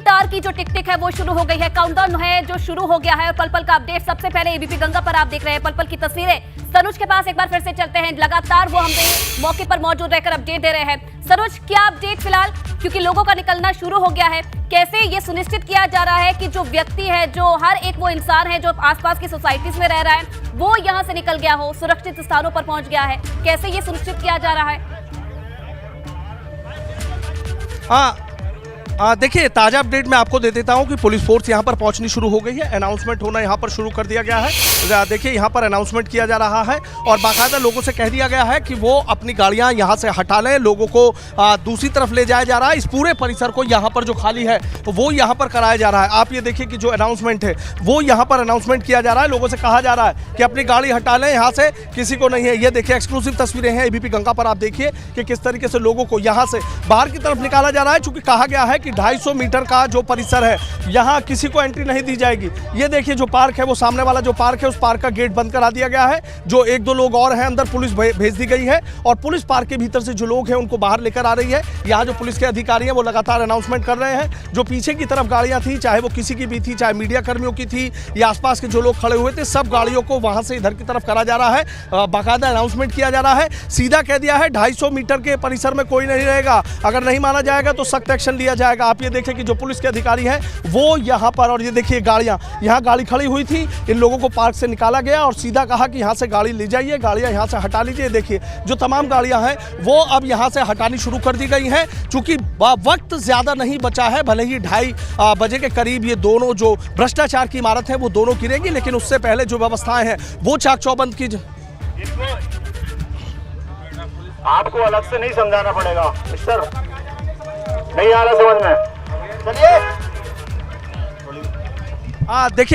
लगातार की जो टिक-टिक है वो शुरू हो गई है, काउंटडाउन है जो शुरू हो गया है और पल-पल का अपडेट। सबसे पहले एबीपी गंगा पर आप देख रहे हैं पल-पल की तस्वीरें। सरोज के पास एक बार फिर से चलते हैं, लगातार वो हमें मौके पर मौजूद रहकर अपडेट दे रहे हैं। सरोज, क्या अपडेट फिलहाल, क्योंकि लोगों का निकलना शुरू हो गया है, कैसे ये सुनिश्चित किया जा रहा है कि जो व्यक्ति है, जो हर एक वो इंसान है जो आसपास की सोसाइटीज में रह रहा है, वो यहाँ से निकल गया हो, सुरक्षित स्थानों पर पहुंच गया है, कैसे ये सुनिश्चित किया जा रहा है? देखिए, ताजा अपडेट मैं आपको दे देता हूं कि पुलिस फोर्स यहां पर पहुंचनी शुरू हो गई है। अनाउंसमेंट होना यहां पर शुरू कर दिया गया है। देखिए, यहां पर अनाउंसमेंट किया जा रहा है और बाकायदा लोगों से कह दिया गया है कि वो अपनी गाड़ियां यहां से हटा लें। लोगों को दूसरी तरफ ले जाया जा रहा है। इस पूरे परिसर को यहां पर जो खाली है वो यहां पर कराया जा रहा है। आप ये देखिए कि जो अनाउंसमेंट है वो यहां पर अनाउंसमेंट किया जा रहा है। लोगों से कहा जा रहा है कि अपनी गाड़ी हटा लें, यहाँ से किसी को नहीं है। ये देखिए, एक्सक्लूसिव तस्वीरें हैं एबीपी गंगा पर। आप देखिए कि किस तरीके से लोगों को यहाँ से बाहर की तरफ निकाला जा रहा है, चूंकि कहा गया है कि 250 मीटर का जो परिसर है, यहाँ किसी को एंट्री नहीं दी जाएगी। ये देखिए, जो पार्क है, वो सामने वाला जो पार्क है, उस पार्क का गेट बंद करा दिया गया है। जो एक दो लोग और हैं, अंदर पुलिस भेज दी गई है और पुलिस पार्क के भीतर से जो लोग हैं उनको बाहर लेकर आ रही है। यहाँ जो पुलिस के अधिकारी हैं वो लगातार अनाउंसमेंट कर रहे हैं। जो पीछे की तरफ गाड़ियाँ थी, चाहे वो किसी की भी थी, चाहे मीडिया कर्मियों की थी या आसपास के जो लोग खड़े हुए थे, सब गाड़ियों को वहाँ से इधर की तरफ करा जा रहा है। बाकायदा अनाउंसमेंट किया जा रहा है। सीधा कह दिया है 250 मीटर के परिसर में कोई नहीं रहेगा। अगर नहीं माना जाएगा तो सख्त एक्शन लिया जाएगा। आप ये देखिए कि जो पुलिस के अधिकारी हैं वो यहाँ पर, और ये देखिए गाड़ियाँ, यहाँ गाड़ी खड़ी हुई थी, इन लोगों को पार्क से निकाला गया और सीधा कहा कि यहाँ से गाड़ी ले जाइए, गाड़ियाँ यहाँ से हटा लीजिए। देखिए, जो तमाम गाड़ियाँ हैं वो अब यहाँ से हटानी शुरू कर दी गई हैं। चूंकि वक्त ज़्यादा नहीं बचा है, भले ही 2:30 बजे के करीब ये दोनों जो भ्रष्टाचार की इमारत है वो दोनों गिरेगी, लेकिन उससे पहले जो व्यवस्थाएं हैं वो चाक चौबंद की। आपको अलग से नहीं समझाना पड़ेगा मिस्टर, नहीं आ रहा समझ में। चलिए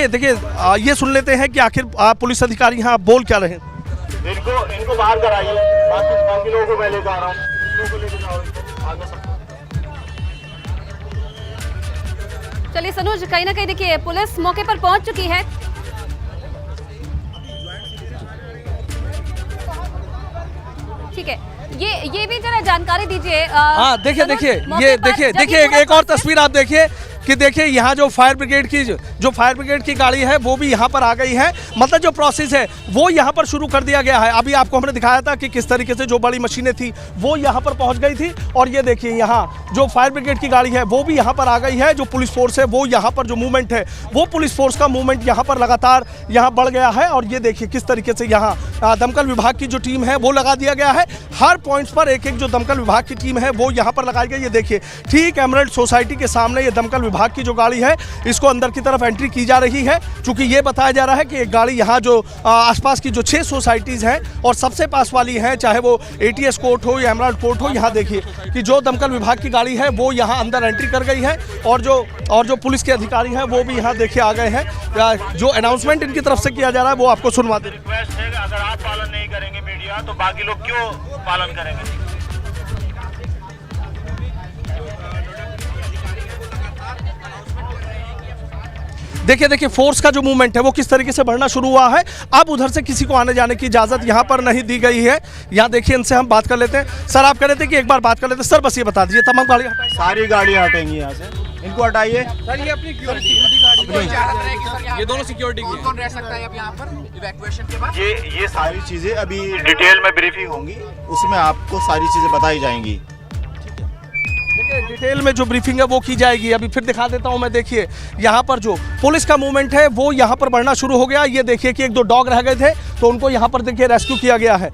देखिए, ये सुन लेते हैं कि आखिर पुलिस अधिकारी यहाँ बोल क्या रहे हैं। इनको बाहर कराइए, बाकी लोगों को मैं लेकर आ रहा हूँ। लोगों को लेकर जाओ आगे सब। चलिए सनोज, कहीं ना कहीं देखिए पुलिस मौके पर पहुंच चुकी है। ठीक है, ये भी जरा जानकारी दीजिए। देखिए एक और तस्वीर आप देखिए कि देखिए यहाँ जो फायर ब्रिगेड की गाड़ी है वो भी यहाँ पर आ गई है। मतलब जो प्रोसेस है वो यहाँ पर शुरू कर दिया गया है। अभी आपको हमने दिखाया था कि किस तरीके से जो बड़ी मशीनें थी वो यहाँ पर पहुँच गई थी और ये देखिए यहाँ जो फायर ब्रिगेड की गाड़ी है वो भी यहाँ पर आ गई है। जो पुलिस फोर्स है वो यहाँ पर जो मूवमेंट है वो पुलिस फोर्स का मूवमेंट यहाँ पर लगातार यहाँ बढ़ गया है। और ये देखिए किस तरीके से यहाँ दमकल विभाग की जो टीम है वो लगा दिया गया है। हर पॉइंट्स पर एक एक जो दमकल विभाग की टीम है वो यहाँ पर लगाई गई। ये देखिए, ठीक एमरल्ड सोसाइटी के सामने ये दमकल विभाग की जो गाड़ी है इसको अंदर की तरफ एंट्री की जा रही है। चूंकि ये बताया जा रहा है कि एक गाड़ी यहाँ जो आसपास की जो 6 सोसाइटीज हैं और सबसे पास वाली है, चाहे वो एटीएस कोर्ट हो या एमराल्ड कोर्ट हो, यहाँ देखिए कि जो दमकल विभाग की गाड़ी है वो यहाँ अंदर एंट्री कर गई है और जो पुलिस के अधिकारी हैं वो भी यहाँ देखिए आ गए हैं। जो अनाउंसमेंट इनकी तरफ से किया जा रहा है वो आपको सुनवा दे। रिक्वेस्ट है, अगर आप पालन नहीं करेंगे मीडिया, तो बाकी लोग क्यों पालन करेंगे? देखिए फोर्स का जो मूवमेंट है वो किस तरीके से बढ़ना शुरू हुआ है। अब उधर से किसी को आने जाने की इजाजत यहाँ पर नहीं दी गई है। यहाँ देखिए, इनसे हम बात कर लेते हैं। सर, आप कह रहे थे कि एक बार बात कर लेते हैं। सर, बस ये बता दीजिए, तमाम गाड़ी सारी गाड़ियाँ हटेंगी यहाँ से, इनको हटाइए। सर, ये अपनी सिक्योरिटी गाड़ी, ये दोनों सिक्योरिटी की कौन रह सकता है अब यहाँ पर इवैक्यूएशन के बाद? ये सारी चीजें अभी डिटेल में ब्रीफिंग होंगी, उसमें आपको सारी चीजें बताई जाएंगी। देखिए, डिटेल में जो ब्रीफिंग है वो की जाएगी। अभी फिर दिखा देता हूं मैं। देखिए, यहाँ पर जो पुलिस का मूवमेंट है वो यहाँ पर बढ़ना शुरू हो गया। ये देखिए कि 1-2 डॉग रह गए थे तो उनको यहाँ पर देखिए रेस्क्यू किया गया है।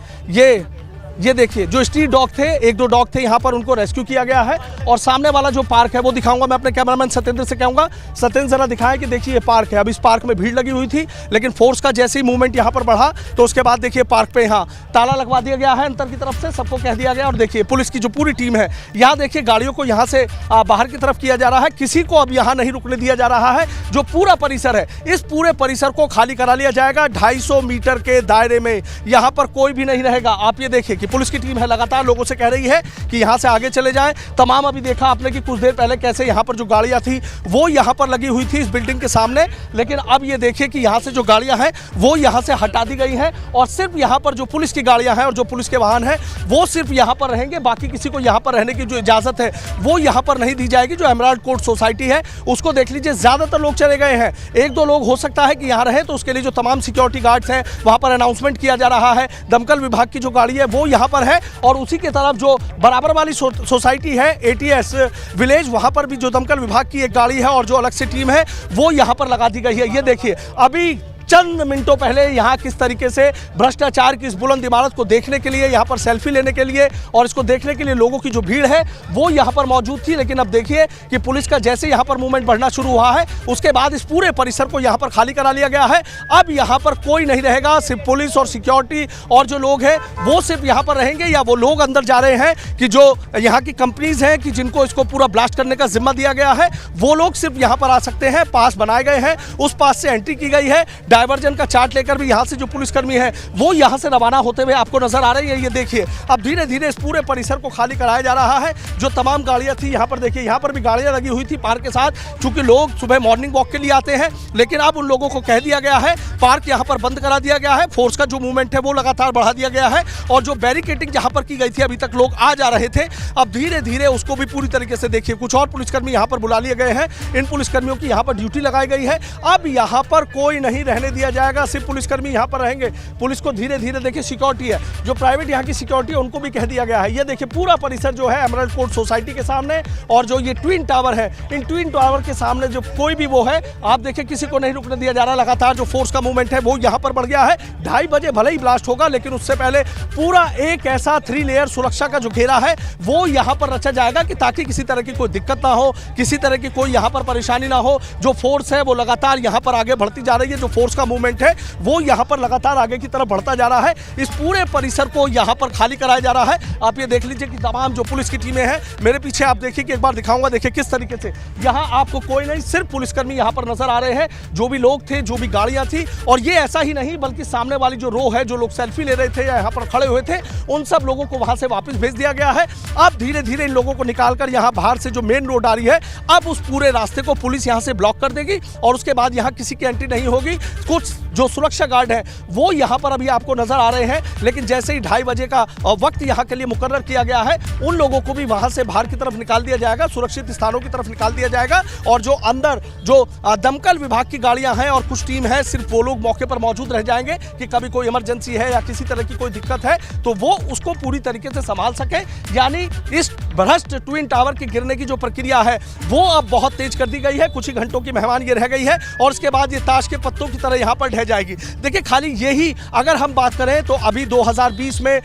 ये देखिए, जो स्ट्रीट डॉग थे, 1-2 डॉग थे, यहाँ पर उनको रेस्क्यू किया गया है। और सामने वाला जो पार्क है वो दिखाऊंगा मैं अपने कैमरामैन सत्येंद्र से कहूँगा, सत्येंद्र जरा दिखाएं कि देखिए ये पार्क है। अब इस पार्क में भीड़ लगी हुई थी, लेकिन फोर्स का जैसे ही मूवमेंट यहाँ पर बढ़ा तो उसके बाद देखिए पार्क पे यहाँ ताला लगवा दिया गया है अंदर की तरफ से, सबको कह दिया गया। और देखिए पुलिस की जो पूरी टीम है, यहाँ देखिए गाड़ियों को यहाँ से बाहर की तरफ किया जा रहा है। किसी को अब यहाँ नहीं रुकने दिया जा रहा है। जो पूरा परिसर है, इस पूरे परिसर को खाली करा लिया जाएगा। 250 मीटर के दायरे में यहाँ पर कोई भी नहीं रहेगा। आप ये देखिए कि पुलिस की टीम है लगातार लोगों से कह रही है कि यहाँ से आगे चले जाएं। तमाम अभी देखा आपने कि कुछ देर पहले कैसे यहाँ पर जो गाड़ियाँ थी वो यहाँ पर लगी हुई थी इस बिल्डिंग के सामने, लेकिन अब ये देखिए कि यहाँ से जो गाड़ियाँ हैं वो यहाँ से हटा दी गई हैं और सिर्फ यहाँ पर जो पुलिस की गाड़ियाँ हैं और जो पुलिस के वाहन हैं वो सिर्फ यहाँ पर रहेंगे। बाकी किसी को यहाँ पर रहने की जो इजाज़त है वो यहाँ पर नहीं दी जाएगी। जो एमराल्ड कोर्ट सोसाइटी है उसको देख लीजिए, ज़्यादातर लोग चले गए हैं, 1-2 लोग हो सकता है कि यहाँ रहे, तो उसके लिए जो तमाम सिक्योरिटी गार्ड्स हैं वहाँ पर अनाउंसमेंट किया जा रहा है। दमकल विभाग की जो गाड़ी है वो यहाँ पर है और उसी के तरफ जो बराबर वाली सोसाइटी है ATS विलेज, वहाँ पर भी जो दमकल विभाग की एक गाड़ी है और जो अलग से टीम है वो यहाँ पर लगा दी गई है। ये देखिए अभी चंद मिनटों पहले यहाँ किस तरीके से भ्रष्टाचार की इस बुलंद इमारत को देखने के लिए, यहाँ पर सेल्फी लेने के लिए और इसको देखने के लिए लोगों की जो भीड़ है वो यहाँ पर मौजूद थी। लेकिन अब देखिए कि पुलिस का जैसे यहाँ पर मूवमेंट बढ़ना शुरू हुआ है उसके बाद इस पूरे परिसर को यहाँ पर खाली करा लिया गया है। अब यहाँ पर कोई नहीं रहेगा, सिर्फ पुलिस और सिक्योरिटी और जो लोग हैं वो सिर्फ यहाँ पर रहेंगे, या वो लोग अंदर जा रहे हैं कि जो यहाँ की कंपनीज हैं कि जिनको इसको पूरा ब्लास्ट करने का जिम्मा दिया गया है वो लोग सिर्फ यहाँ पर आ सकते हैं। पास बनाए गए हैं, उस पास से एंट्री की गई है। डायवर्जन का चार्ट लेकर भी यहाँ से जो पुलिसकर्मी है वो यहाँ से रवाना होते हुए आपको नजर आ रही है। ये देखिए अब धीरे धीरे इस पूरे परिसर को खाली कराया जा रहा है। जो तमाम गाड़ियाँ थी यहाँ पर देखिए, यहाँ पर भी गाड़ियाँ लगी हुई थी पार्क के साथ, चूंकि लोग सुबह मॉर्निंग वॉक के लिए आते हैं, लेकिन अब उन लोगों को कह दिया गया है, पार्क यहाँ पर बंद करा दिया गया है। फोर्स का जो मूवमेंट है वो लगातार बढ़ा दिया गया है और जो बैरिकेडिंग जहाँ पर की गई थी, अभी तक लोग आ जा रहे थे, अब धीरे धीरे उसको भी पूरी तरीके से देखिए कुछ और पुलिसकर्मी यहाँ पर बुला लिए गए हैं। इन पुलिसकर्मियों की यहाँ पर ड्यूटी लगाई गई है। अब यहाँ पर कोई नहीं रहने दिया जाएगा, सिर्फ पुलिसकर्मी यहाँ पर रहेंगे। पुलिस को धीरे धीरे देखिए सिक्योरिटी है, जो प्राइवेट यहाँ की सिक्योरिटी है उनको भी कह दिया गया है। ये देखिए पूरा परिसर जो है एमराल्ड कोर्ट सोसाइटी के सामने और जो ये ट्विन टावर है, इन ट्विन टावर के सामने जो कोई भी वो है, आप देखिए किसी को नहीं रुकने दिया जा रहा। लगातार जो फोर्स का मूवमेंट है वो यहाँ पर बढ़ गया है। 2:30 बजे भले ही ब्लास्ट होगा, लेकिन उससे पहले पूरा एक ऐसा 3 लेयर सुरक्षा का जो घेरा है वो यहाँ पर रचा जाएगा कि ताकि किसी तरह की कोई दिक्कत ना हो, किसी तरह की कोई यहाँ पर परेशानी ना हो। जो फोर्स है वो लगातार यहाँ पर आगे बढ़ती जा रही है, जो फोर्स का मूवमेंट है वो यहाँ पर लगातार आगे की तरफ बढ़ता जा रहा है। इस पूरे परिसर को यहाँ पर खाली कराया जा रहा है। आप ये देख लीजिए कि तमाम जो पुलिस की टीमें हैं, मेरे पीछे आप देखिए कि एक बार दिखाऊंगा, देखिए किस तरीके से यहाँ आपको कोई नहीं, सिर्फ पुलिसकर्मी यहाँ पर नजर आ रहे हैं। जो भी लोग थे, जो भी गाड़ियाँ थी, और ये ऐसा ही नहीं बल्कि सामने वाली जो रो है, जो लोग सेल्फी ले रहे थे या यहाँ पर खड़े हुए थे, उन सब लोगों को वहाँ से वापस भेज दिया गया है। अब धीरे धीरे इन लोगों को निकालकर यहाँ बाहर से जो मेन रोड आ रही है, अब उस पूरे रास्ते को पुलिस यहाँ से ब्लॉक कर देगी और उसके बाद यहाँ किसी की एंट्री नहीं होगी। कुछ जो सुरक्षा गार्ड है वो यहाँ पर अभी आपको नजर आ रहे हैं, लेकिन जैसे ही 2:30 बजे का वक्त यहाँ के लिए मुकर्रर किया गया है, उन लोगों को भी वहाँ से बाहर की तरफ निकाल दिया जाएगा, सुरक्षित स्थानों की तरफ निकाल दिया जाएगा। और जो अंदर जो दमकल विभाग की गाड़ियाँ हैं और कुछ टीम है, सिर्फ वो लोग मौके पर मौजूद रह जाएंगे कि कभी कोई इमरजेंसी है या किसी तरह की कोई दिक्कत है तो वो उसको पूरी तरीके से संभाल सके। यानी इस भ्रष्ट ट्विन टावर के गिरने की जो प्रक्रिया है वो अब बहुत तेज कर दी गई है। कुछ ही घंटों की मेहमान ये रह गई है और उसके बाद ये ताश के पत्तों की तरह यहाँ पर ढह जाएगी। देखिए खाली यही अगर हम बात करें तो अभी 2020 में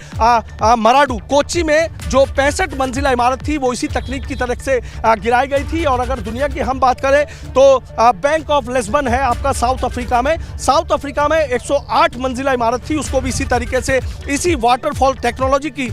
मराडू कोच्चि में जो 65 मंजिला इमारत थी वो इसी तकनीक की तरफ से गिराई गई थी। और अगर दुनिया की हम बात करें तो बैंक ऑफ लिस्बन है आपका साउथ अफ्रीका में 108 मंजिला इमारत थी, उसको भी इसी तरीके से इसी वाटरफॉल टेक्नोलॉजी की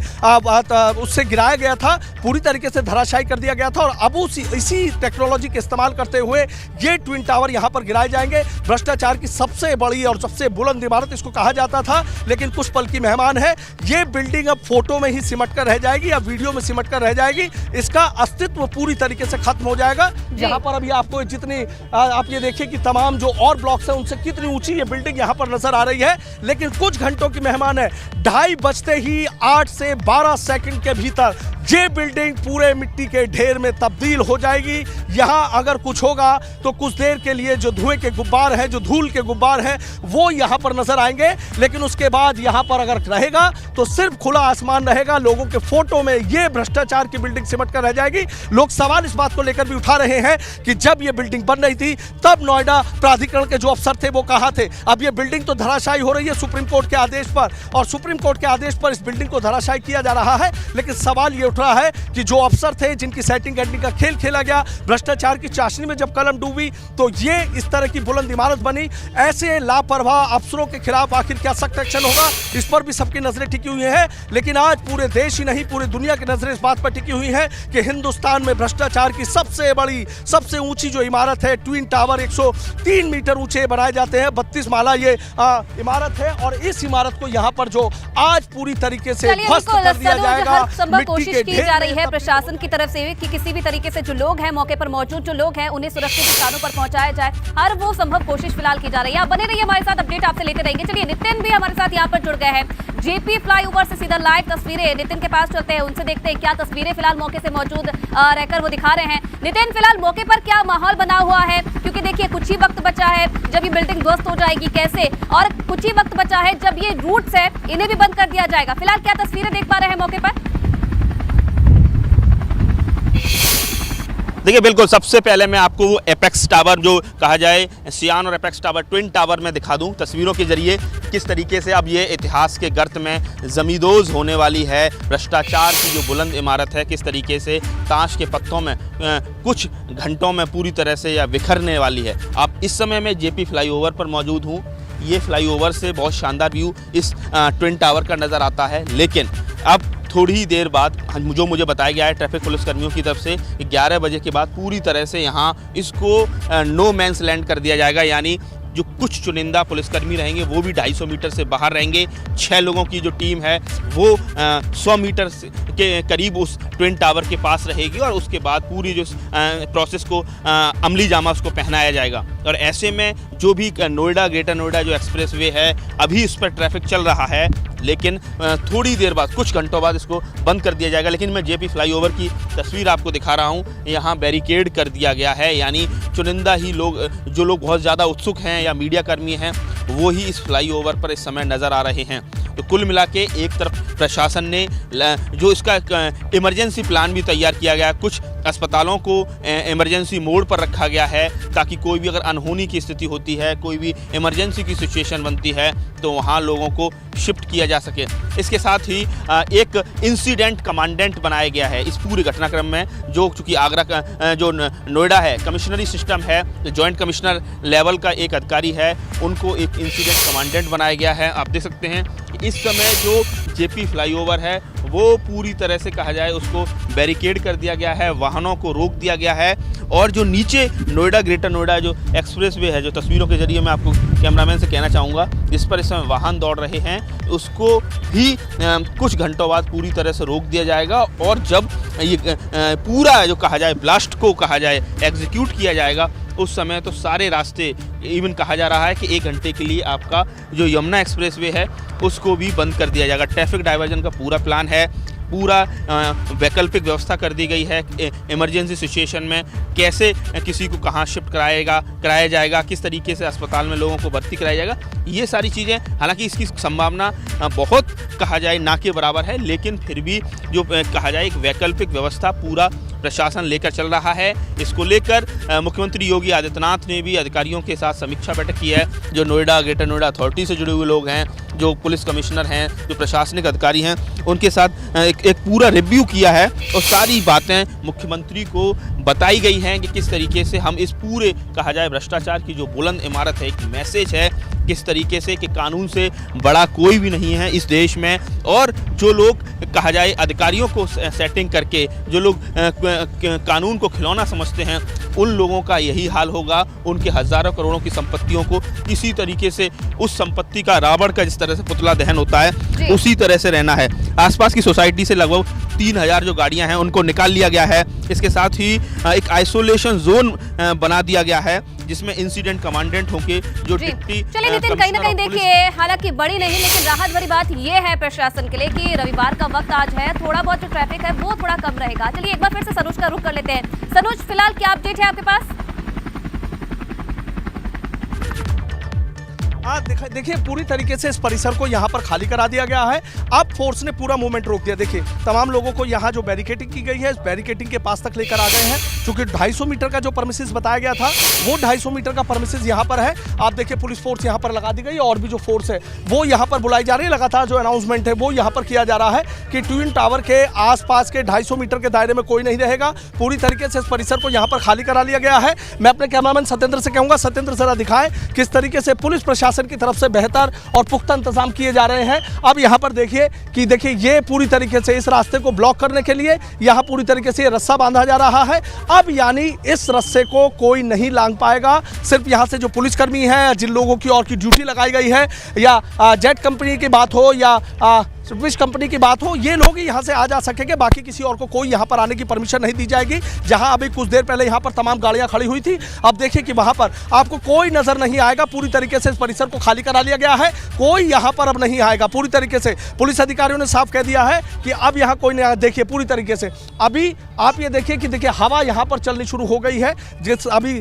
उससे गिराया गया था, पूरी तरीके से धराशायी कर दिया गया था। और अब इसी टेक्नोलॉजी के इस्तेमाल करते हुए ये ट्विन टावर यहाँ पर गिराए जाएंगे। भ्रष्टाचार की सबसे बड़ी और सबसे बुलंद इमारत इसको कहा जाता था, लेकिन कुछ पल की मेहमान है। ये बिल्डिंग अब फोटो में ही सिमट कर रह जाएगी या वीडियो में सिमट कर रह जाएगी, इसका अस्तित्व पूरी तरीके से खत्म हो जाएगा। यहाँ पर अभी आपको जितनी आप ये देखिए कि तमाम जो और ब्लॉक्स हैं उनसे कितनी ऊंची ये बिल्डिंग यहाँ पर नजर आ रही है, लेकिन कुछ घंटों की मेहमान है। 2:30 बजते ही 8 से 12 सेकंड के भीतर ये बिल्डिंग पूरे मिट्टी के ढेर में तब्दील हो जाएगी। यहाँ अगर कुछ होगा तो कुछ देर के लिए जो धुएं के गुब्बार हैं, जो धूल के गुब्बार हैं, वो यहाँ पर नजर आएंगे, लेकिन उसके बाद यहाँ पर अगर रहेगा तो सिर्फ खुला आसमान रहेगा। लोगों के फोटो में ये भ्रष्टाचार की बिल्डिंग सिमट कर रह जाएगी। लोग सवाल इस बात को लेकर भी उठा रहे हैं कि जब ये बिल्डिंग बन रही थी तब नोएडा प्राधिकरण के जो अफसर थे वो कहाँ थे। अब ये बिल्डिंग तो धराशायी हो रही है सुप्रीम कोर्ट के आदेश पर, और सुप्रीम कोर्ट के आदेश पर इस बिल्डिंग को धराशायी किया जा रहा है, लेकिन सवाल ये उठ रहा है कि जो अफसर थे जिनकी सेटिंग एंडिंग का खेल खेला गया, भ्रष्टाचार की चाशनी में जब कलम डूबी तो ये इस तरह की बुलंद इमारत बनी। ऐसे लापरवाह अफसरों के खिलाफ आखिर क्या सख्त एक्शन होगा, इस पर भी सबकी नजरें टिकी हुई हैं। लेकिन आज पूरे देश ही नहीं पूरी दुनिया की नजरें इस बात पर टिकी हुई हैं कि हिंदुस्तान में भ्रष्टाचार की सबसे बड़ी सबसे ऊंची जो इमारत है, ट्विन टावर 103 मीटर ऊंचे बनाए जाते हैं, 32 माला ये इमारत है। और इस इमारत को यहाँ पर जो आज पूरी तरीके से ध्वस्त कर दिया जाएगा, संभव कोशिश की जा रही है प्रशासन की तरफ से कि किसी भी तरीके से जो लोग हैं मौके पर मौजूद जो लोग हैं उन्हें सुरक्षित स्थानों पर पहुंचाया जाए। हर वो संभव कोशिश फिलहाल की जा रही है। आप बने रहिए हमारे साथ, अपडेट आपसे लेते रहेंगे। चलिए नितिन भी हमारे साथ यहाँ पर जुड़ गए हैं, जेपी फ्लाईओवर से सीधा लाइव तस्वीरें नितिन के पास चलते हैं, उनसे देखते हैं क्या तस्वीरें फिलहाल मौके से मौजूद रहकर वो दिखा रहे हैं। नितिन, फिलहाल मौके पर क्या माहौल बना हुआ है, क्योंकि देखिए कुछ ही वक्त बचा है जब ये बिल्डिंग ध्वस्त हो जाएगी कैसे, और कुछ ही वक्त बचा है जब ये रूट्स है इन्हें भी बंद कर दिया जाएगा। फिलहाल क्या तस्वीरें देख पा रहे हैं मौके पर? देखिए बिल्कुल, सबसे पहले मैं आपको एपेक्स टावर जो कहा जाए सियान और एपेक्स टावर ट्विन टावर में दिखा दूं तस्वीरों के जरिए किस तरीके से अब ये इतिहास के गर्त में जमींदोज होने वाली है। भ्रष्टाचार की जो बुलंद इमारत है किस तरीके से ताश के पत्तों में कुछ घंटों में पूरी तरह से या बिखरने वाली है। अब इस समय मैं जेपी फ्लाईओवर पर मौजूद हूँ। ये फ्लाईओवर से बहुत शानदार व्यू इस ट्विन टावर का नज़र आता है, लेकिन अब थोड़ी ही देर बाद जो मुझे बताया गया है ट्रैफिक पुलिस कर्मियों की तरफ से 11 बजे के बाद पूरी तरह से यहाँ इसको नो मैंस लैंड कर दिया जाएगा। यानी जो कुछ चुनिंदा पुलिसकर्मी रहेंगे वो भी 250 मीटर से बाहर रहेंगे। 6 लोगों की जो टीम है वो 100 मीटर के करीब उस ट्विन टावर के पास रहेगी और उसके बाद पूरी जो प्रोसेस को अमली जामा उसको पहनाया जाएगा। और ऐसे में जो भी नोएडा ग्रेटर नोएडा जो एक्सप्रेस वे है अभी इस पर ट्रैफिक चल रहा है, लेकिन थोड़ी देर बाद कुछ घंटों बाद इसको बंद कर दिया जाएगा। लेकिन मैं जेपी फ्लाईओवर की तस्वीर आपको दिखा रहा हूँ, यहाँ बैरिकेड कर दिया गया है। यानी चुनिंदा ही लोग जो लोग बहुत ज़्यादा उत्सुक हैं या मीडिया कर्मी हैं वो ही इस फ्लाईओवर पर इस समय नज़र आ रहे हैं। तो कुल मिला के एक तरफ प्रशासन ने जो इसका इमरजेंसी प्लान भी तैयार किया गया, कुछ अस्पतालों को इमरजेंसी मोड पर रखा गया है ताकि कोई भी अगर अनहोनी की स्थिति होती है, कोई भी इमरजेंसी की सिचुएशन बनती है तो वहाँ लोगों को शिफ्ट किया जा सके। इसके साथ ही एक इंसिडेंट कमांडेंट बनाया गया है इस पूरे घटनाक्रम में, जो चूँकि आगरा का जो नोएडा है कमिश्नरी सिस्टम है, जॉइंट कमिश्नर लेवल का एक अधिकारी है, उनको एक इंसिडेंट कमांडेंट बनाया गया है। आप देख सकते हैं इस समय जो जेपी फ्लाईओवर है वो पूरी तरह से कहा जाए उसको बैरिकेड कर दिया गया है, वाहनों को रोक दिया गया है। और जो नीचे नोएडा ग्रेटर नोएडा जो एक्सप्रेस वे है, जो तस्वीरों के जरिए मैं आपको कैमरामैन से कहना चाहूँगा, जिस पर इस समय वाहन दौड़ रहे हैं, उसको भी कुछ घंटों बाद पूरी तरह से रोक दिया जाएगा। और जब ये पूरा जो कहा जाए ब्लास्ट को कहा जाए एग्जीक्यूट किया जाएगा उस समय तो सारे रास्ते, इवन कहा जा रहा है कि 1 घंटे के लिए आपका जो यमुना एक्सप्रेसवे है उसको भी बंद कर दिया जाएगा। ट्रैफिक डाइवर्जन का पूरा प्लान है, पूरा वैकल्पिक व्यवस्था कर दी गई है। इमरजेंसी सिचुएशन में कैसे किसी को कहाँ शिफ्ट कराया जाएगा, किस तरीके से अस्पताल में लोगों को भर्ती कराया जाएगा, ये सारी चीज़ें, हालांकि इसकी संभावना बहुत कहा जाए ना के बराबर है, लेकिन फिर भी जो कहा जाए एक वैकल्पिक व्यवस्था पूरा प्रशासन लेकर चल रहा है। इसको लेकर मुख्यमंत्री योगी आदित्यनाथ ने भी अधिकारियों के साथ समीक्षा बैठक की है। जो नोएडा ग्रेटर नोएडा अथॉरिटी से जुड़े हुए लोग हैं, जो पुलिस कमिश्नर हैं, जो प्रशासनिक अधिकारी हैं, उनके साथ एक पूरा रिव्यू किया है और सारी बातें मुख्यमंत्री को बताई गई हैं कि किस तरीके से हम इस पूरे कहा जाए भ्रष्टाचार की जो बुलंद इमारत है, एक मैसेज है किस तरीके से कि कानून से बड़ा कोई भी नहीं है इस देश में। और जो लोग कहा जाए अधिकारियों को सेटिंग करके जो लोग कानून को खिलौना समझते हैं, उन लोगों का यही हाल होगा। उनके हज़ारों करोड़ों की संपत्तियों को किसी तरीके से उस संपत्ति का रावण का जिस तरह से पुतला दहन होता है उसी तरह से रहना है। आसपास की सोसाइटी से लगभग 3000 जो गाड़ियां हैं उनको निकाल लिया गया है। इसके साथ ही एक आइसोलेशन जोन बना दिया गया है जिसमें इंसिडेंट कमांडेंट होंगे जो डिप्टी। चलिए नितिन, कहीं ना कहीं देखिए हालांकि बड़ी नहीं लेकिन राहत भरी बात ये है प्रशासन के लिए कि रविवार का वक्त आज है, थोड़ा बहुत जो ट्रैफिक है वो थोड़ा कम रहेगा। चलिए एक बार फिर से सनोज का रुख कर लेते हैं। सनोज, फिलहाल क्या अपडेट है आपके पास? देखिए पूरी तरीके से इस परिसर को यहाँ पर खाली करा दिया गया है। अब फोर्स ने पूरा मूवमेंट रोक दिया। देखिए तमाम लोगों को यहाँ जो बैरिकेडिंग की गई है, इस बैरिकेडिंग के पास तक लेकर आ गए हैं। चूंकि 250 मीटर का जो परमिसेस बताया गया था, वो 250 मीटर का परमिसेस यहाँ पर है। आप देखिए पुलिस फोर्स यहाँ पर लगा दी गई, और भी जो फोर्स है वो यहाँ पर बुलाई जा रही है। लगातार जो अनाउंसमेंट है वो यहाँ पर किया जा रहा है कि ट्विन टावर के आसपास के 250 मीटर के दायरे में कोई नहीं रहेगा। पूरी तरीके से इस परिसर को यहाँ पर खाली करा लिया गया है। मैं अपने कैमरामैन सत्येंद्र से कहूँगा, सत्येंद्र जरा दिखाएं किस तरीके से पुलिस प्रशासन की तरफ से बेहतर और पुख्ता इंतजाम किए जा रहे हैं। अब यहाँ पर देखिए कि ये पूरी तरीके से इस रास्ते को ब्लॉक करने के लिए यहाँ पूरी तरीके से रस्सा बांधा जा रहा है। अब यानी इस रस्से को कोई नहीं लांघ पाएगा। सिर्फ यहाँ से जो पुलिसकर्मी हैं, जिन लोगों की और की ड्यूटी लगाई गई है, या जेट कंपनी की बात हो या स्विस कंपनी की बात हो, ये लोग यहाँ से आ जा सकेंगे। बाकी किसी और को कोई यहाँ पर आने की परमिशन नहीं दी जाएगी। जहाँ अभी कुछ देर पहले यहाँ पर तमाम गाड़ियाँ खड़ी हुई थी, अब देखिए कि वहाँ पर आपको कोई नजर नहीं आएगा। पूरी तरीके से इस परिसर को खाली करा लिया गया है। कोई यहाँ पर अब नहीं आएगा। पूरी तरीके से पुलिस अधिकारियों ने साफ कह दिया है कि अब यहाँ कोई नहीं आएगा। देखिए पूरी तरीके से अभी आप ये देखिए कि देखिए हवा यहाँ पर चलनी शुरू हो गई है। जिस अभी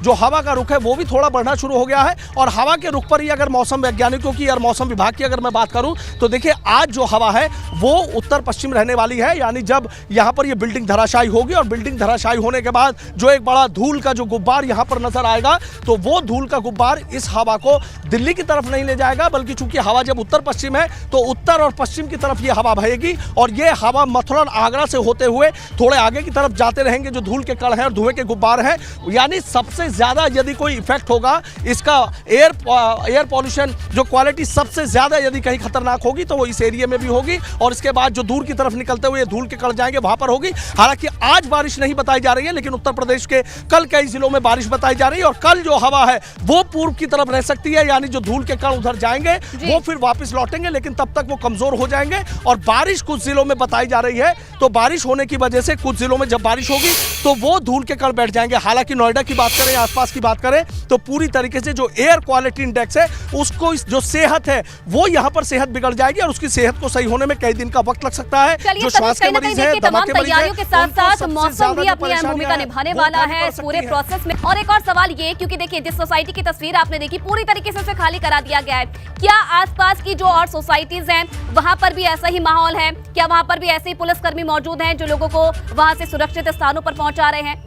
जो हवा का रुख है वो भी थोड़ा बढ़ना शुरू हो गया है। और हवा के रुख पर ही अगर मौसम वैज्ञानिकों की और मौसम विभाग की अगर मैं बात करूँ तो देखिए आज जो हवा है वो उत्तर पश्चिम रहने वाली है। यानी जब यहाँ पर ये बिल्डिंग धराशायी होगी, और बिल्डिंग धराशायी होने के बाद जो एक बड़ा धूल का जो गुब्बार यहाँ पर नजर आएगा, तो वो धूल का गुब्बार इस हवा को दिल्ली की तरफ नहीं ले जाएगा, बल्कि चूंकि हवा जब उत्तर पश्चिम है तो उत्तर और पश्चिम की तरफ ये हवा बहेगी। और ये हवा मथुरा आगरा से होते हुए थोड़े आगे की तरफ जाते रहेंगे जो धूल के कण हैं और धुएं के गुब्बार हैं। यानी सबसे ज्यादा यदि कोई इफेक्ट होगा इसका, एयर पॉल्यूशन जो क्वालिटी सबसे ज्यादा यदि कहीं खतरनाक होगी तो वो इस एरिया में भी होगी। और इसके बाद जो दूर की तरफ निकलते हुए धूल के कण जाएंगे वहां पर होगी। हालांकि आज बारिश नहीं बताई जा रही है, लेकिन उत्तर प्रदेश के कल कई जिलों में बारिश बताई जा रही है। और कल जो हवा है वो पूर्व की तरफ रह सकती है। यानी जो धूल के कण उधर जाएंगे वो फिर वापस लौटेंगे, लेकिन तब तक वो कमजोर हो जाएंगे। और बारिश कुछ जिलों में बताई जा रही है, तो बारिश होने की वजह से कुछ जिलों में जब बारिश होगी तो वो धूल के कण बैठ जाएंगे। हालांकि नोएडा की बात करें, आसपास की बात करें, तो पूरी तरीके से जो एयर क्वालिटी इंडेक्स है उसको, जो सेहत है वो यहाँ पर सेहत बिगड़ जाएगी। और उसकी सेहत को सही होने में कई दिन का वक्त लग सकता है। जो श्वास के मरीज हैं, दमा के मरीज हैं, के साथ साथ मौसम भी अपनी अहम भूमिका निभाने वाला है इस पूरे प्रोसेस में। और एक और सवाल ये, क्योंकि देखिए जिस सोसाइटी की तस्वीर आपने देखी पूरी तरीके से उसे खाली करा दिया गया है, क्या आसपास की जो और सोसाइटीज हैं वहां पर भी ऐसा ही माहौल है? क्या वहां पर भी ऐसे ही पुलिसकर्मी मौजूद हैं जो लोगों को वहां से सुरक्षित स्थानों पर पहुंचा रहे हैं?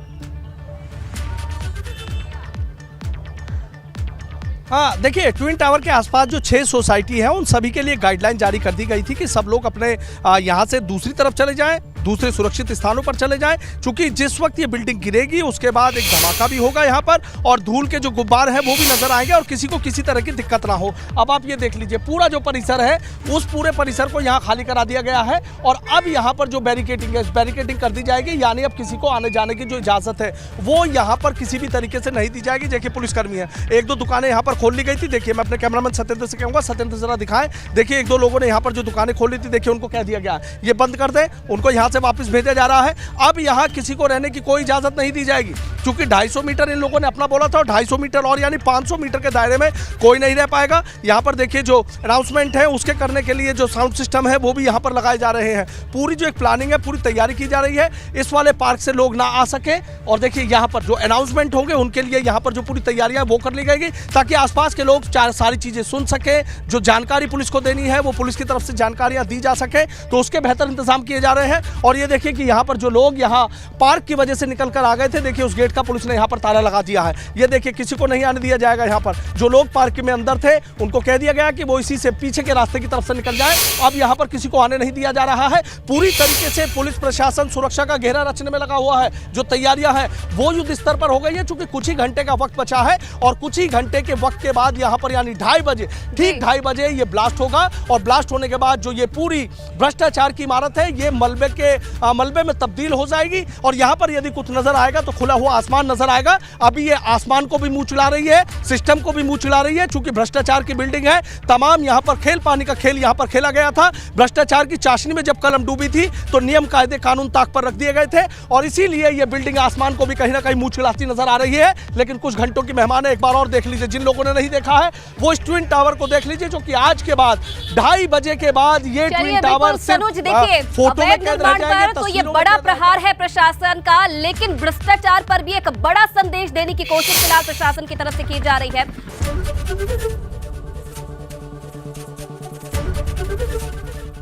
हाँ देखिए, ट्विन टावर के आसपास जो 6 सोसाइटी है उन सभी के लिए गाइडलाइन जारी कर दी गई थी कि सब लोग अपने यहाँ से दूसरी तरफ चले जाएं, दूसरे सुरक्षित स्थानों पर चले जाएं। क्योंकि जिस वक्त ये बिल्डिंग गिरेगी उसके बाद एक धमाका भी होगा यहाँ पर, और धूल के जो गुब्बार हैं वो भी नजर आएंगे, और किसी को किसी तरह की दिक्कत ना हो। अब आप ये देख लीजिए, पूरा जो परिसर है उस पूरे परिसर को यहाँ खाली करा दिया गया है। और अब यहाँ पर जो बैरिकेडिंग है, बैरिकेडिंग कर दी जाएगी। यानी अब किसी को आने जाने की जो इजाजत है वो यहाँ पर किसी भी तरीके से नहीं दी जाएगी। देखिए पुलिसकर्मी है, 1-2 दुकानें यहाँ पर खोल ली गई थी। देखिए मैं अपने कैमरामैन सत्येंद्र से कहूँगा, सत्येंद्र जरा दिखाएं। देखिए 1-2 लोगों ने यहाँ पर जो दुकानें खोली थी, देखिए उनको कह दिया गया ये बंद कर दें, उनको यहाँ से वापस भेजा जा रहा है। अब यहाँ किसी को रहने की कोई इजाजत नहीं दी जाएगी, क्योंकि 250 मीटर इन लोगों ने अपना बोला था, और 250 मीटर और यानी 500 मीटर के दायरे में कोई नहीं रह पाएगा। यहाँ पर देखिए जो अनाउंसमेंट है उसके करने के लिए जो साउंड सिस्टम है वो भी यहाँ पर लगाए जा रहे हैं। पूरी जो एक प्लानिंग है, पूरी तैयारी की जा रही है इस वाले पार्क से लोग ना आ सके। और देखिए यहाँ पर जो अनाउंसमेंट होंगे उनके लिए यहाँ पर जो पूरी तैयारियां वो कर ली गई, ताकि आसपास के लोग सारी चीजें सुन सके। जो जानकारी पुलिस को देनी है वो पुलिस की तरफ से जानकारियां दी जा सके, तो उसके बेहतर इंतजाम किए जा रहे हैं। और ये देखिए कि यहाँ पर जो लोग यहाँ पार्क की वजह से निकल कर आ गए थे, देखिए उस गेट का पुलिस ने यहाँ पर ताला लगा दिया है। ये देखिए किसी को नहीं आने दिया जाएगा। यहाँ पर जो लोग पार्क में अंदर थे उनको कह दिया गया कि वो इसी से पीछे के रास्ते की तरफ से निकल जाए। अब यहाँ पर किसी को आने नहीं दिया जा रहा है। पूरी तरीके से पुलिस प्रशासन सुरक्षा का घेरा रचने में लगा हुआ है। जो तैयारियां हैं वो युद्ध स्तर पर हो गई है, चूंकि कुछ ही घंटे का वक्त बचा है। और कुछ ही घंटे के वक्त के बाद यहाँ पर यानी 2:30 बजे, ठीक 2:30 बजे ये ब्लास्ट होगा। और ब्लास्ट होने के बाद जो ये पूरी भ्रष्टाचार की इमारत है ये मलबे में तब्दील हो जाएगी। और यहाँ पर यदि कुछ नजर आएगा तो खुला हुआ आसमान नजर आएगा। अभी ये आसमान को भी मुंह चिढ़ा रही है, सिस्टम को भी मुंह चिढ़ा रही है, चूंकि भ्रष्टाचार की बिल्डिंग है। तमाम यहाँ पर खेल पानी का खेल यहाँ पर खेला गया था। भ्रष्टाचार की चाशनी में जब कलम डूबी थी तो नियम कायदे कानून ताक पर रख दिए गए थे, और इसीलिए ये बिल्डिंग आसमान को भी कहीं ना कहीं मुंह चिढ़ाती नजर आ रही है। लेकिन कुछ घंटों की मेहमान है, एक बार और देख लीजिए। जिन लोगों ने नहीं देखा है वो इस ट्विन टावर को देख लीजिए, जो कि आज के बाद 2:30 बजे के बाद ये ट्विन टावर देखिए फोटो में कैद रह जाएंगे। तो ये बड़ा प्रहार है प्रशासन का, लेकिन भ्रष्टाचार पर भी एक बड़ा संदेश देने की कोशिश फिलहाल प्रशासन की तरफ से की जा रही है।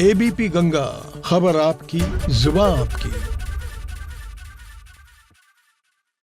एबीपी गंगा, खबर आपकी, जुबान आपकी।